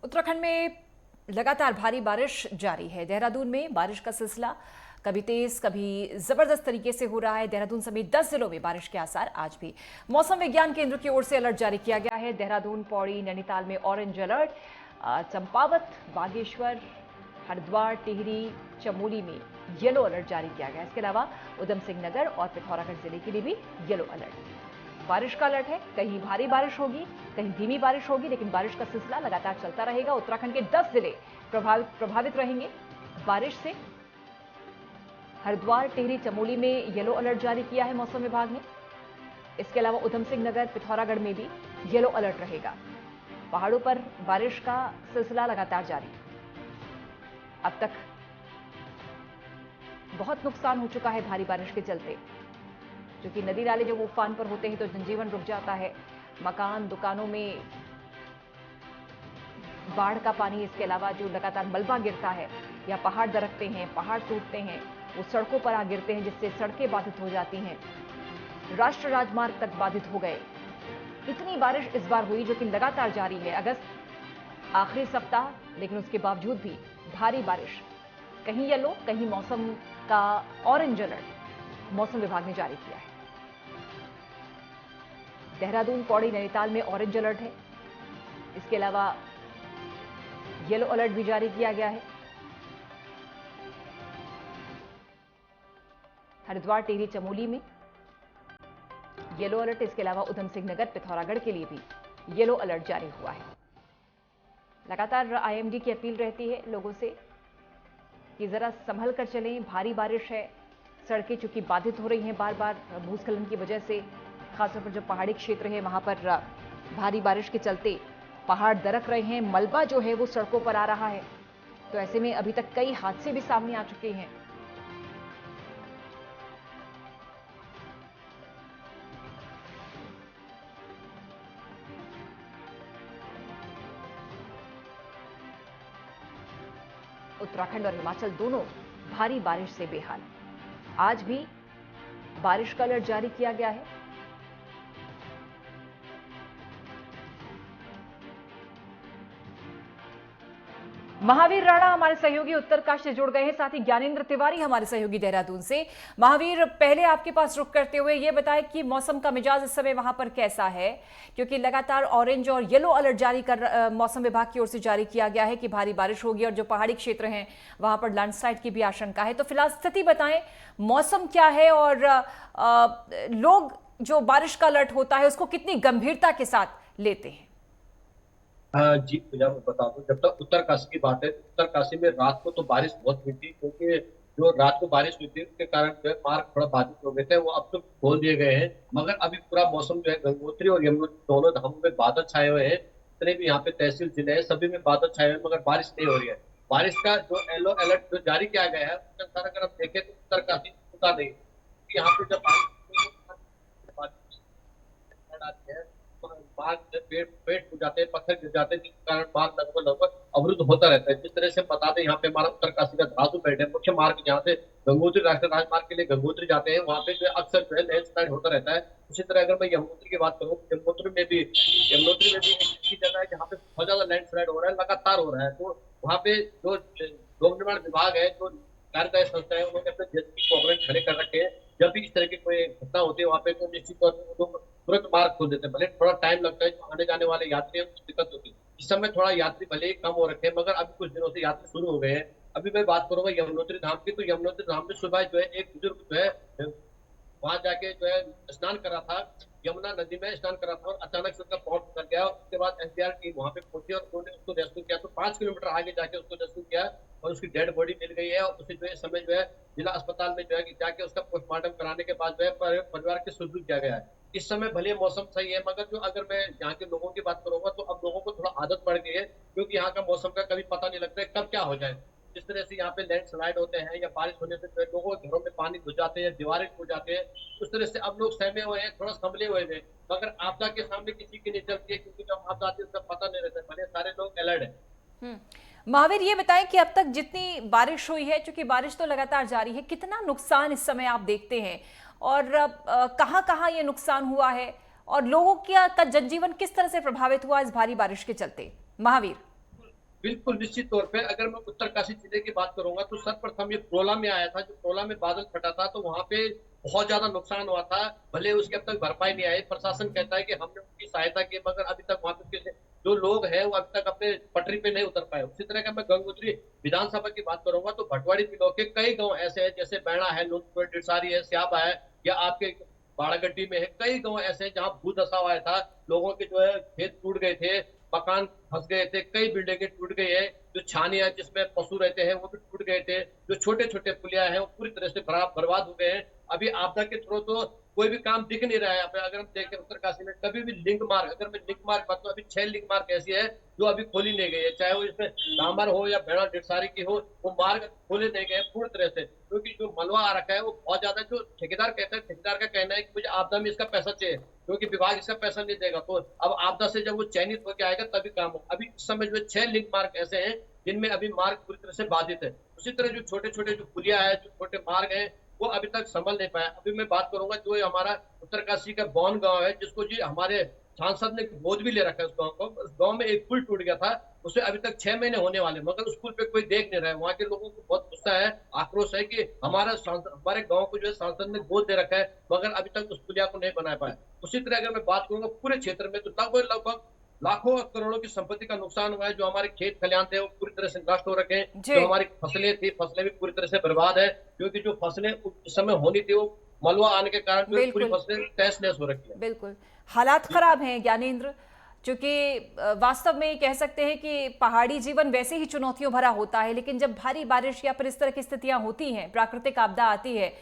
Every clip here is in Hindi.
उत्तराखंड में लगातार भारी बारिश जारी है। देहरादून में बारिश का सिलसिला कभी तेज कभी जबरदस्त तरीके से हो रहा है। देहरादून समेत 10 जिलों में बारिश के आसार आज भी। मौसम विज्ञान केंद्र की ओर से अलर्ट जारी किया गया है। देहरादून, पौड़ी, नैनीताल में ऑरेंज अलर्ट, चंपावत, बागेश्वर, हरिद्वार, टिहरी, चमोली में येलो अलर्ट जारी किया गया है। इसके अलावा उधम सिंह नगर और पिथौरागढ़ जिले के लिए भी येलो अलर्ट। बारिश का अलर्ट है। कहीं भारी बारिश होगी, कहीं धीमी बारिश होगी, लेकिन बारिश का सिलसिला लगातार चलता रहेगा। उत्तराखंड के 10 जिले प्रभावित रहेंगे बारिश से। हरिद्वार, टिहरी, चमोली में येलो अलर्ट जारी किया है मौसम विभाग ने। इसके अलावा उधम सिंह नगर, पिथौरागढ़ में भी येलो अलर्ट रहेगा। पहाड़ों पर बारिश का सिलसिला लगातार जारी। अब तक बहुत नुकसान हो चुका है भारी बारिश के चलते, क्योंकि नदी नाले जब उफान पर होते हैं तो जनजीवन रुक जाता है। मकान, दुकानों में बाढ़ का पानी, इसके अलावा जो लगातार मलबा गिरता है या पहाड़ दरकते हैं, पहाड़ टूटते हैं, वो सड़कों पर आ गिरते हैं, जिससे सड़कें बाधित हो जाती हैं। राष्ट्रीय राजमार्ग तक बाधित हो गए। इतनी बारिश इस बार हुई जो कि लगातार जारी है। अगस्त आखिरी सप्ताह, लेकिन उसके बावजूद भी भारी बारिश। कहीं येलो, कहीं मौसम का ऑरेंज अलर्ट मौसम विभाग ने जारी किया है। देहरादून, पौड़ी, नैनीताल में ऑरेंज अलर्ट है। इसके अलावा येलो अलर्ट भी जारी किया गया है। हरिद्वार, टिहरी, चमोली में येलो अलर्ट। इसके अलावा उधम सिंह नगर, पिथौरागढ़ के लिए भी येलो अलर्ट जारी हुआ है। लगातार आईएमडी की अपील रहती है लोगों से कि जरा संभल कर चलें। भारी बारिश है, सड़कें चूंकि बाधित हो रही हैं बार बार भूस्खलन की वजह से। खासतौर पर जो पहाड़ी क्षेत्र है वहां पर भारी बारिश के चलते पहाड़ दरक रहे हैं, मलबा जो है वो सड़कों पर आ रहा है। तो ऐसे में अभी तक कई हादसे भी सामने आ चुके हैं। उत्तराखंड और हिमाचल दोनों भारी बारिश से बेहाल। आज भी बारिश का अलर्ट जारी किया गया है। महावीर राणा हमारे सहयोगी उत्तरकाशी से जुड़ गए हैं, साथ ही ज्ञानेंद्र तिवारी हमारे सहयोगी देहरादून से। महावीर, पहले आपके पास रुक करते हुए ये बताएं कि मौसम का मिजाज इस समय वहां पर कैसा है, क्योंकि लगातार ऑरेंज और येलो अलर्ट जारी कर मौसम विभाग की ओर से जारी किया गया है कि भारी बारिश होगी और जो पहाड़ी क्षेत्र हैं वहां पर लैंडस्लाइड की भी आशंका है। तो फिलहाल स्थिति बताएं, मौसम क्या है और लोग जो बारिश का अलर्ट होता है उसको कितनी गंभीरता के साथ लेते हैं। जी भैया, मैं बता दूं, जब तक उत्तरकाशी की बात है, उत्तरकाशी में रात को तो बारिश बहुत हुई थी, क्योंकि जो रात को बारिश हुई थी उसके कारण जो है मार्ग थोड़ा बाधित हो गए थे, वो अब तो खोल दिए गए हैं। मगर अभी पूरा मौसम जो है गंगोत्री और यमुनोत्री दोनों धामों में बादल छाए हुए हैं। जितने भी यहाँ पे तहसील जिले हैं सभी में बादल छाए हुए हैं, मगर बारिश नहीं हो रही है। बारिश का जो येलो अलर्ट जो जारी किया गया है उसके अनुसार अगर आप देखें तो उत्तरकाशी होता नहीं, क्योंकि यहाँ पे जब बारिश आती है तो बाग में पेड़ पेड़ टूट जाते हैं, पत्थर गिर जाते हैं, जिसके कारण बाग लगभग लगभग अवरुद्ध होता रहता है। जिस तरह से बता दें, यहाँ पे हमारा उत्तरकाशी का धातु बेल्ट है, मुख्य मार्ग जहाँ से गंगोत्री राष्ट्रीय राजमार्ग के लिए गंगोत्री जाते हैं, वहाँ पे जो है अक्सर जो है लैंडस्लाइड होता रहता है। उसी तरह अगर मैं यमुनोत्री की बात करूँ, यमुनोत्री में भी एक ऐसी जगह है जहाँ पे बहुत ज्यादा लैंडस्लाइड हो रहा है, लगातार हो रहा है। तो वहाँ पे जो लोक निर्माण विभाग है, जो कार्यदायी संस्था है, उन्होंने अपने जेसीबी को खड़े कर रखे हैं। जब भी इस तरह की कोई घटना होती है वहाँ पे, तो निश्चित तौर पर लोग तुरंत मार्ग खोल देते हैं। भले थोड़ा टाइम लगता है, जो आने जाने वाले यात्री हैं कुछ दिक्कत होती है। इस समय थोड़ा यात्री भले ही कम हो रखे हैं, मगर अभी कुछ दिनों से यात्री शुरू हो गए हैं। अभी मैं बात करूंगा यमुनोत्री धाम की, तो यमुनोत्री धाम में सुबह जो है एक बुजुर्ग जो है वहां जाके जो है स्नान कर रहा था, यमुना नदी में स्नान कर रहा था, और अचानक से उसका पैर फिसल गया। उसके बाद एसडीआर टीम वहां पे पहुंची और उन्होंने उसको रेस्क्यू किया। तो 5 किलोमीटर आगे जाके उसको रेस्क्यू किया और उसकी डेड बॉडी मिल गई है, और उसे जो है समय जो है जिला अस्पताल में जो है जाके उसका पोस्टमार्टम कराने के बाद जो है परिवार के सुपुर्द किया गया है। इस समय भले मौसम सही है, मगर जो अगर मैं यहाँ के लोगों की बात करूंगा तो अब लोगों को थोड़ा आदत पड़ गई है, क्योंकि यहाँ का मौसम का कभी पता नहीं लगता है कब क्या हो जाए। जिस तरह से यहाँ पे लैंडस्लाइड होते हैं या बारिश होने से जो है लोगों के घरों में पानी घुस जाते हैं, दीवारें टूट जाते हैं, उस तरह से अब लोग सहमे हुए हैं, थोड़ा संभले हुए हैं। मगर आपदा के सामने किसी की नहीं चलती है, क्योंकि जब आपदा आती है उसका पता नहीं रहता है, भले सारे लोग अलर्ट है। महावीर, ये बताएं कि अब तक जितनी बारिश हुई है, क्योंकि बारिश तो लगातार जारी है, कितना नुकसान इस समय आप देखते हैं और कहां कहां ये नुकसान हुआ है और लोगों का जनजीवन किस तरह से प्रभावित हुआ इस भारी बारिश के चलते। महावीर। बिल्कुल निश्चित तौर पे अगर मैं उत्तरकाशी जिले की बात करूंगा तो सर्वप्रथम ये प्रोला में आया था। जो प्रोला में बादल फटा था तो वहां पे बहुत ज्यादा नुकसान हुआ था। भले उसकी अब तक भरपाई नहीं आई। प्रशासन कहता है कि हमने उनकी सहायता की, मगर अभी तक वहां पे जो लोग हैं वो अभी तक अपने पटरी पे नहीं उतर पाए। उसी तरह का मैं गंगोत्री विधानसभा की बात करूंगा तो भटवाड़ी ब्लॉक के कई गांव ऐसे हैं, जैसे बैणा है, लुंगपुर, डिडसारी है, स्याबा है, या आपके बाड़ागड्डी में है। कई गांव ऐसे हैं जहां भू धसा हुआ था। लोगों के जो है खेत टूट गए थे, मकान फंस गए थे, कई बिल्डिंगें टूट गई है। जो छानिया जिसमें पशु रहते हैं वो भी टूट गए थे। जो छोटे छोटे पुलिया हैं वो पूरी तरह से बर्बाद हो गए हैं। अभी आपदा के थ्रू तो कोई भी काम दिख नहीं रहा है यहाँ पे। अगर हम देखें उत्तरकाशी में कभी भी लिंक मार्ग, अगर मैं लिंक मार्ग बात, तो अभी 6 लिंक मार्ग ऐसी है जो अभी खोली नहीं गई है। चाहे वो इसमें डामर हो या भेड़ा डिडसारी की हो, वो मार्ग खोले नहीं गए पूरी तरह से, क्योंकि जो मलबा आ रखा है वो बहुत ज्यादा। जो ठेकेदार कहता है, ठेकेदार का कहना है कि मुझे आपदा में इसका पैसा चाहिए, क्योंकि विभाग इसका पैसा नहीं देगा। तो अब आपदा से जब वो चयनित होकर आएगा तभी काम हो। अभी इस समय जो 6 लिंक मार्ग ऐसे हैं जिनमें अभी मार्ग पूरी तरह से बाधित है। उसी तरह जो छोटे छोटे जो पुलिया है, जो छोटे मार्ग है, वो अभी तक संभल नहीं पाया। अभी मैं बात करूंगा जो हमारा उत्तरकाशी का बौन गांव है, जिसको जी हमारे सांसद ने गोद भी ले रखा है। उस गांव को, उस गांव में एक पुल टूट गया था, उसे अभी तक 6 महीने होने वाले, मगर उस पुल पे कोई देख नहीं रहा है। वहां के लोगों को बहुत गुस्सा है, आक्रोश है कि हमारे गांव को जो है सांसद ने गोद दे रखा है, मगर अभी तक उस पुलिया को नहीं बना पाया। उसी तरह अगर मैं बात करूंगा पूरे क्षेत्र में, तो लगभग लगभग लाखों करोड़ों की संपत्ति का नुकसान हुआ है। जो हमारे खेत खलियान थे वो पूरी तरह से नष्ट हो रखे हैं। जी। जो हमारी फसलें थी, फसलें भी पूरी तरह से बर्बाद है, क्योंकि जो फसलें उस समय होनी थी वो मलबा आने के कारण जो पूरी बिल्कुल। फसलें तहस नहस हो रखी है। बिल्कुल। हालात खराब हैं ज्ञानेंद्र, चूंकि वास्तव में कह सकते हैं कि पहाड़ी जीवन वैसे ही चुनौतियों भरा होता है, लेकिन जब भारी बारिश या फिर इस तरह की स्थितियां होती हैं, प्राकृतिक आपदा आती है,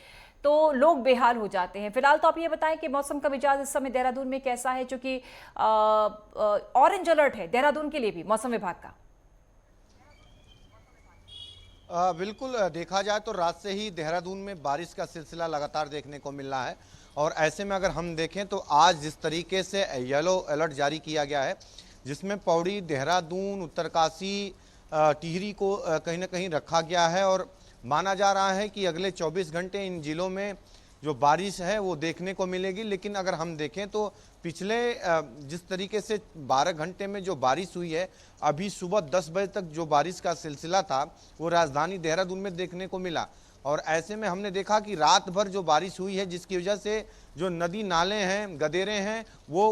तो लोग बेहाल हो जाते हैं। फिलहाल तो आप ये बताएं कि मौसम का मिजाज इस समय देहरादून में कैसा है, चूंकि ऑरेंज अलर्ट है देहरादून के लिए भी मौसम विभाग का। बिल्कुल देखा जाए तो रात से ही देहरादून में बारिश का सिलसिला लगातार देखने को मिल रहा है। और ऐसे में अगर हम देखें तो आज जिस तरीके से येलो अलर्ट जारी किया गया है, जिसमें पौड़ी, देहरादून, उत्तरकाशी, टिहरी को कहीं ना कहीं रखा गया है, और माना जा रहा है कि अगले 24 घंटे इन जिलों में जो बारिश है वो देखने को मिलेगी। लेकिन अगर हम देखें तो पिछले जिस तरीके से 12 घंटे में जो बारिश हुई है, अभी सुबह 10 बजे तक जो बारिश का सिलसिला था वो राजधानी देहरादून में देखने को मिला। और ऐसे में हमने देखा कि रात भर जो बारिश हुई है, जिसकी वजह से जो नदी नाले हैं, गदेरे हैं, वो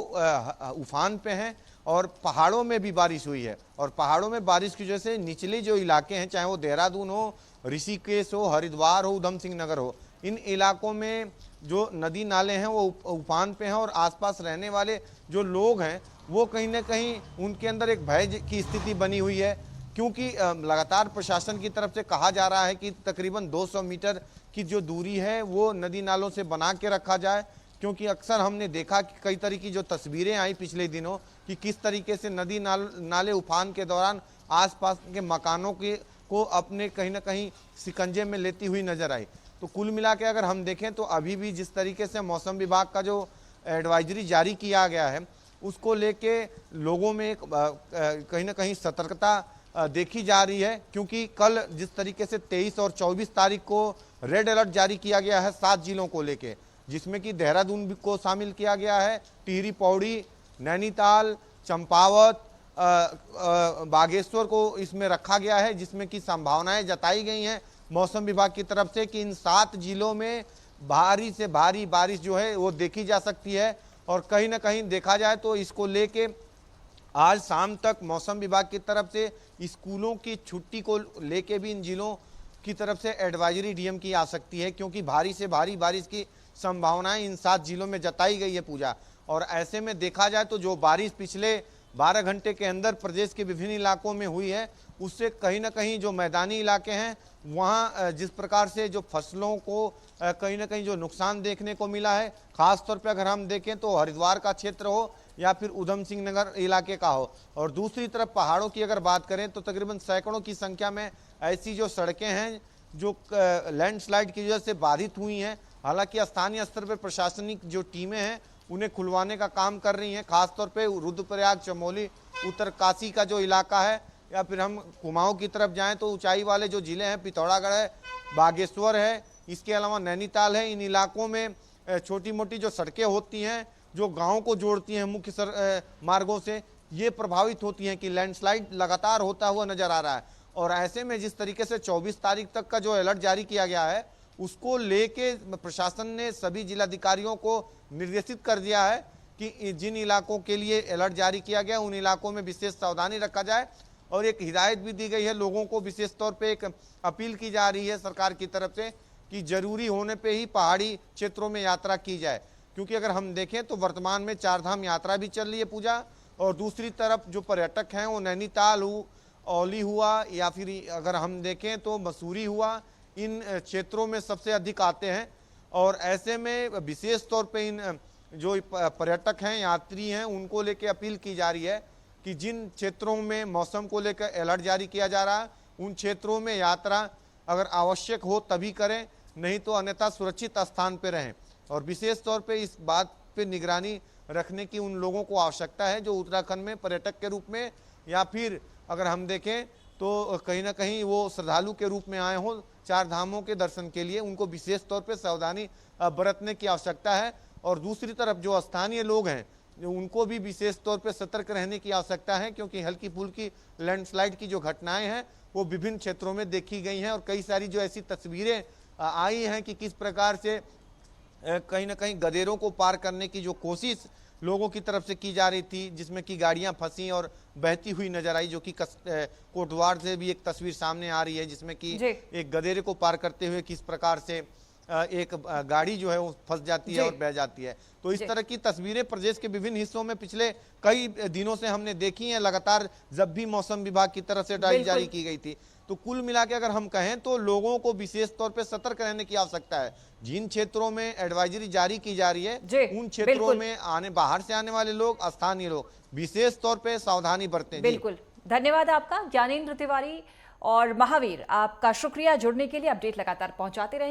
उफान पे हैं। और पहाड़ों में भी बारिश हुई है, और पहाड़ों में बारिश की वजह से निचले जो इलाके हैं, चाहे वो देहरादून हो, ऋषिकेश हो, हरिद्वार हो, उधम सिंह नगर हो, इन इलाकों में जो नदी नाले हैं वो उफान पे हैं। और आसपास रहने वाले जो लोग हैं वो कहीं ना कहीं उनके अंदर एक भय की स्थिति बनी हुई है, क्योंकि लगातार प्रशासन की तरफ से कहा जा रहा है कि तकरीबन 200 मीटर की जो दूरी है वो नदी नालों से बना के रखा जाए। क्योंकि अक्सर हमने देखा कि कई तरह की जो तस्वीरें आई पिछले दिनों कि किस तरीके से नदी नाले उफान के दौरान आसपास के मकानों के को अपने कहीं ना कहीं शिकंजे में लेती हुई नजर आई। तो कुल मिला के अगर हम देखें तो अभी भी जिस तरीके से मौसम विभाग का जो एडवाइजरी जारी किया गया है, उसको लेके लोगों में एक कहीं ना कहीं सतर्कता देखी जा रही है। क्योंकि कल जिस तरीके से 23 और 24 तारीख को रेड अलर्ट जारी किया गया है 7 जिलों को लेके, जिसमें कि देहरादून को शामिल किया गया है, टिहरी, पौड़ी, नैनीताल, चंपावत, बागेश्वर को इसमें रखा गया है, जिसमें कि संभावनाएं जताई गई हैं मौसम विभाग की तरफ से कि इन 7 जिलों में भारी से भारी बारिश जो है वो देखी जा सकती है। और कहीं ना कहीं देखा जाए तो इसको लेके आज शाम तक मौसम विभाग की तरफ से स्कूलों की छुट्टी को लेके भी इन जिलों की तरफ से एडवाइजरी डीएम की आ सकती है, क्योंकि भारी से भारी बारिश की संभावनाएं इन 7 जिलों में जताई गई है पूजा। और ऐसे में देखा जाए तो जो बारिश पिछले 12 घंटे के अंदर प्रदेश के विभिन्न इलाकों में हुई है, उससे कहीं ना कहीं जो मैदानी इलाके हैं वहाँ जिस प्रकार से जो फसलों को कहीं ना कहीं जो नुकसान देखने को मिला है, खास तौर पे अगर हम देखें तो हरिद्वार का क्षेत्र हो या फिर उधम सिंह नगर इलाके का हो। और दूसरी तरफ पहाड़ों की अगर बात करें तो तकरीबन सैकड़ों की संख्या में ऐसी जो सड़कें हैं जो लैंडस्लाइड की वजह से बाधित हुई हैं। हालांकि स्थानीय स्तर पर प्रशासनिक जो टीमें हैं उन्हें खुलवाने का काम कर रही हैं। खासतौर पे रुद्रप्रयाग, चमोली, उत्तरकाशी का जो इलाका है, या फिर हम कुमाऊं की तरफ जाएं तो ऊंचाई वाले जो जिले हैं, पिथौरागढ़ है, बागेश्वर है, इसके अलावा नैनीताल है, इन इलाकों में छोटी मोटी जो सड़कें होती हैं जो गाँव को जोड़ती हैं मुख्य मार्गों से, ये प्रभावित होती हैं कि लैंडस्लाइड लगातार होता हुआ नजर आ रहा है। और ऐसे में जिस तरीके से 24 तारीख तक का जो अलर्ट जारी किया गया है, उसको लेके प्रशासन ने सभी जिलाधिकारियों को निर्देशित कर दिया है कि जिन इलाकों के लिए अलर्ट जारी किया गया उन इलाकों में विशेष सावधानी रखा जाए। और एक हिदायत भी दी गई है, लोगों को विशेष तौर पे एक अपील की जा रही है सरकार की तरफ से कि जरूरी होने पे ही पहाड़ी क्षेत्रों में यात्रा की जाए। क्योंकि अगर हम देखें तो वर्तमान में चारधाम यात्रा भी चल रही है पूजा, और दूसरी तरफ जो पर्यटक हैं वो नैनीताल औली हुआ या फिर अगर हम देखें तो मसूरी हुआ, इन क्षेत्रों में सबसे अधिक आते हैं। और ऐसे में विशेष तौर पे इन जो पर्यटक हैं, यात्री हैं, उनको लेके अपील की जा रही है कि जिन क्षेत्रों में मौसम को लेकर अलर्ट जारी किया जा रहा है उन क्षेत्रों में यात्रा अगर आवश्यक हो तभी करें, नहीं तो अन्यथा सुरक्षित स्थान पर रहें। और विशेष तौर पे इस बात पे निगरानी रखने की उन लोगों को आवश्यकता है जो उत्तराखंड में पर्यटक के रूप में या फिर अगर हम देखें तो कहीं ना कहीं वो श्रद्धालु के रूप में आए हों चार धामों के दर्शन के लिए, उनको विशेष तौर पे सावधानी बरतने की आवश्यकता है। और दूसरी तरफ जो स्थानीय लोग हैं उनको भी विशेष तौर पे सतर्क रहने की आवश्यकता है, क्योंकि हल्की फुल्की लैंडस्लाइड की जो घटनाएं हैं वो विभिन्न क्षेत्रों में देखी गई हैं। और कई सारी जो ऐसी तस्वीरें आई हैं कि किस प्रकार से कहीं ना कहीं गदेरों को पार करने की जो कोशिश लोगों की तरफ से की जा रही थी, जिसमें कि गाड़ियां फंसी और बहती हुई नजर आई, जो कि कोटद्वार से भी एक तस्वीर सामने आ रही है जिसमें कि एक गदेरे को पार करते हुए किस प्रकार से एक गाड़ी जो है वो फंस जाती है और बह जाती है। तो इस तरह की तस्वीरें प्रदेश के विभिन्न हिस्सों में पिछले कई दिनों से हमने देखी हैं लगातार, जब भी मौसम विभाग की तरफ से एडवाइजरी जारी की गई थी। तो कुल मिला के अगर हम कहें तो लोगों को विशेष तौर पे सतर्क रहने की आवश्यकता है। जिन क्षेत्रों में एडवाइजरी जारी की जा रही है उन क्षेत्रों में बाहर से आने वाले लोग, स्थानीय लोग विशेष तौर पे सावधानी बरतें। बिल्कुल, धन्यवाद आपका ज्ञानेंद्र तिवारी और महावीर, आपका शुक्रिया जुड़ने के लिए। अपडेट लगातार पहुंचाते रहें।